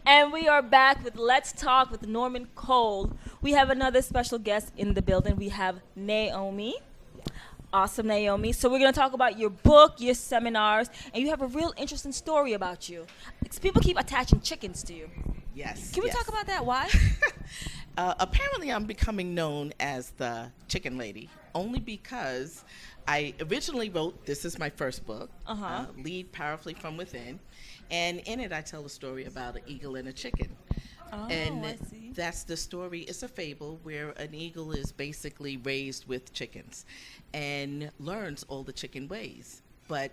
And we are back with Let's Talk with Norman Cole. We have another special guest in the building. We have NAOMI. Awesome, NAOMI. So we're going to talk about your book, your seminars, and you have a real interesting story about you. People keep attaching chickens to you. Yes. Can we talk about that? Why? Apparently, I'm becoming known as the chicken lady, only because I originally wrote, this is my first book, Lead Powerfully From Within, and in it I tell a story about an eagle and a chicken. Oh, And I see. that's the story. It's a fable where an eagle is basically raised with chickens and learns all the chicken ways, but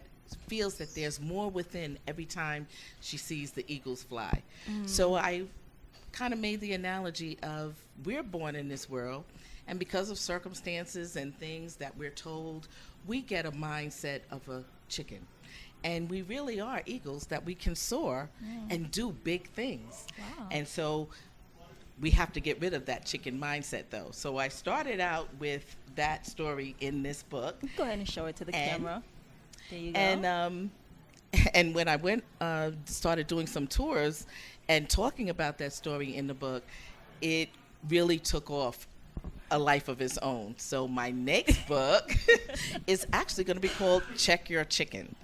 feels that there's more within every time she sees the eagles fly. So I kind of made the analogy of we're born in this world, and because of circumstances and things that we're told, we get a mindset of a chicken. And we really are eagles that we can soar and do big things. Wow. And so we have to get rid of that chicken mindset, though. So I started out with that story in this book. Go ahead and show it to the camera. There you go. And when I went, started doing some tours and talking about that story in the book, it really took off a life of its own. So my next book is actually going to be called Check Your Chicken.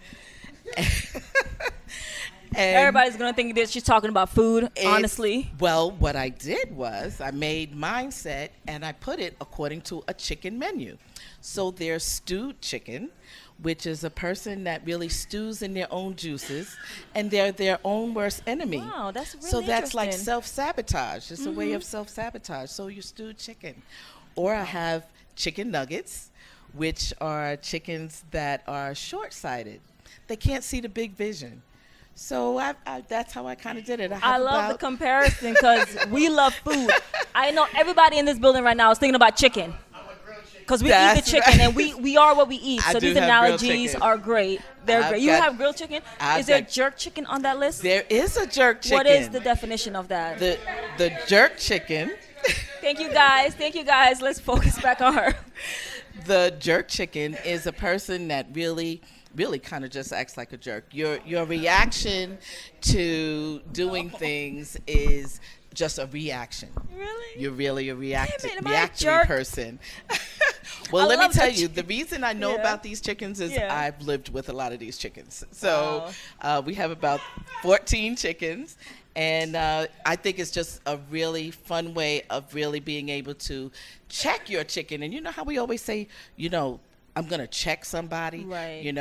Everybody's going to think that she's talking about food, honestly. Well, what I did was I made mindset and I put it according to a chicken menu. So there's stewed chicken, which is a person that really stews in their own juices, and they're their own worst enemy. Wow, that's really So that's like interesting. self-sabotage. It's a way of self-sabotage. So you stewed chicken. Or I have chicken nuggets, which are chickens that are short-sighted. They can't see the big vision. So that's how I kind of did it. I love the comparison because we love food. I know everybody in this building right now is thinking about chicken. Because we eat the chicken, and we are what we eat. I So do these have grilled analogies chicken. are great. They're great. You have grilled chicken? Is there jerk chicken on that list? There is a jerk chicken. What is the definition of that? The jerk chicken. Thank you, guys. Thank you, guys. Let's focus back on her. The jerk chicken is a person that really kind of just acts like a jerk. Your reaction to doing things is just a reaction. Really? You're really a reactory jerk? person. Well, let me tell you, the reason I know Yeah. about these chickens is Yeah. I've lived with a lot of these chickens. So we have about 14 chickens. And I think it's just a really fun way of really being able to check your chicken. And you know how we always say, I'm going to check somebody, Right.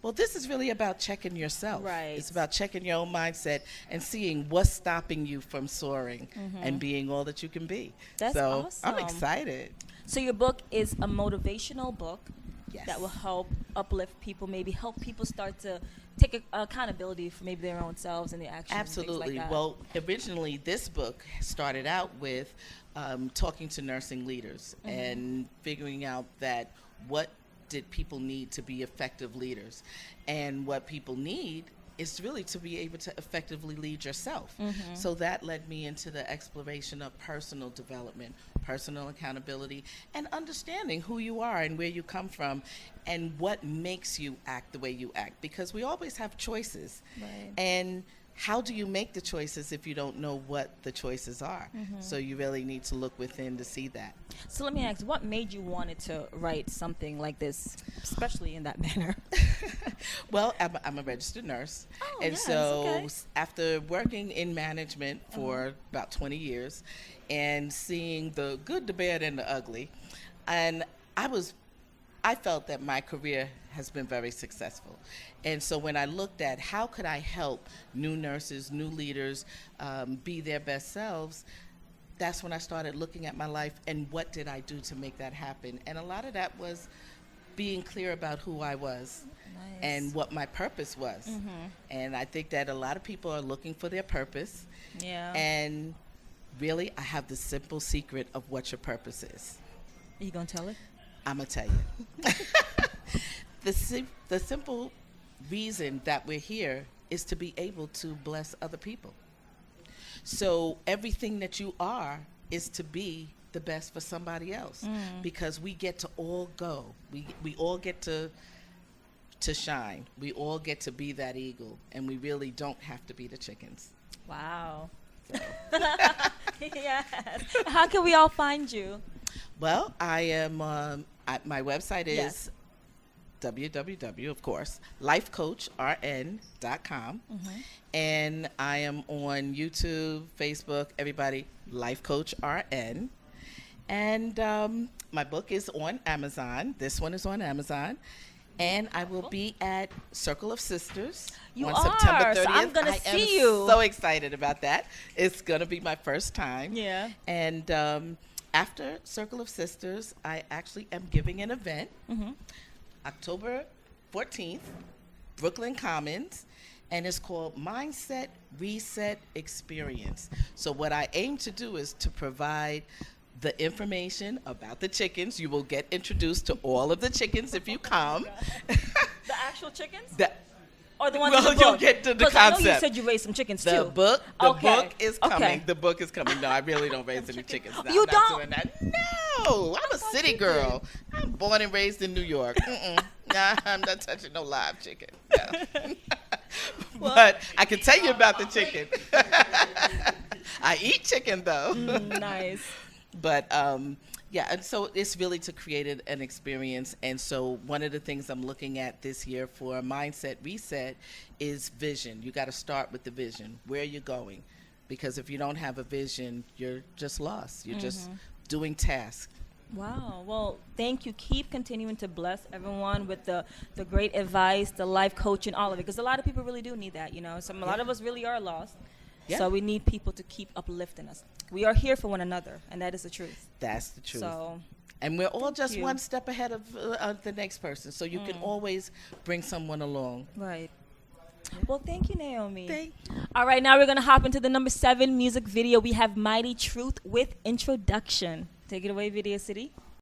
Well, this is really about checking yourself. Right. It's about checking your own mindset and seeing what's stopping you from soaring and being all that you can be. That's so awesome. I'm excited. So your book is a motivational book Yes. that will help uplift people, maybe help people start to take accountability for maybe their own selves and their actions. Absolutely. And things like that. Well, originally this book started out with talking to nursing leaders and figuring out that what did people need to be effective leaders, and what people need is really to be able to effectively lead yourself. So that led me into the exploration of personal development, personal accountability, and understanding who you are and where you come from and what makes you act the way you act, because we always have choices. Right. And how do you make the choices if you don't know what the choices are? So you really need to look within to see that. So let me ask, what made you wanted to write something like this, especially in that manner? Well, I'm a registered nurse. Oh, and yes, so okay. after working in management for about 20 years and seeing the good, the bad, and the ugly, and I felt that my career has been very successful. And so when I looked at how could I help new nurses, new leaders be their best selves, that's when I started looking at my life and what did I do to make that happen. And a lot of that was being clear about who I was and what my purpose was. And I think that a lot of people are looking for their purpose. Yeah. And really, I have the simple secret of what your purpose is. You gonna tell it? I'm going to tell you. The simple reason that we're here is to be able to bless other people. So everything that you are is to be the best for somebody else, because we get to all go. We all get to shine. We all get to be that eagle, and we really don't have to be the chickens. Wow. Yes. How can we all find you? Well, I am. My website is Yes. www, of course, lifecoachrn.com. And I am on YouTube, Facebook, everybody, Life Coach RN. And my book is on Amazon. This one is on Amazon. And I will be at Circle of Sisters You on are, September 30th. so I'm gonna I see am you. so excited about that. It's going to be my first time. Yeah. And after Circle of Sisters, I actually am giving an event October 14th, Brooklyn Commons, and it's called Mindset Reset Experience. So what I aim to do is to provide the information about the chickens. You will get introduced to all of the chickens if you come. The actual chickens? The, Or the ones well, in the book? you'll get to the 'Cause I know you concept. said you raised some chickens the too. book is coming. Okay. The book is coming. No, I really don't raise any chickens. No, You I'm not don't? doing that. No, I'm a city you girl. I'm born and raised in New York. Nah, I'm not touching no live chicken. No. But I can tell you about the chicken. I eat chicken though. Nice. But yeah, and so it's really to create an experience. And so one of the things I'm looking at this year for a mindset reset is vision. You got to start with the vision. Where are you going? Because if you don't have a vision, you're just lost. You're just doing tasks. Wow. Well, thank you. Keep continuing to bless everyone with the great advice, the life coaching, all of it. Because a lot of people really do need that, you know. A lot of us really are lost. Yeah. So we need people to keep uplifting us. We are here for one another, and that is the truth. That's the truth. So, And we're all just you. one step ahead of the next person. So you can always bring someone along. right. Well, thank you, Naomi. Thank All right, now we're going to hop into the number 7 music video. We have Mighty Truth with Introduction. Take it away, Video City.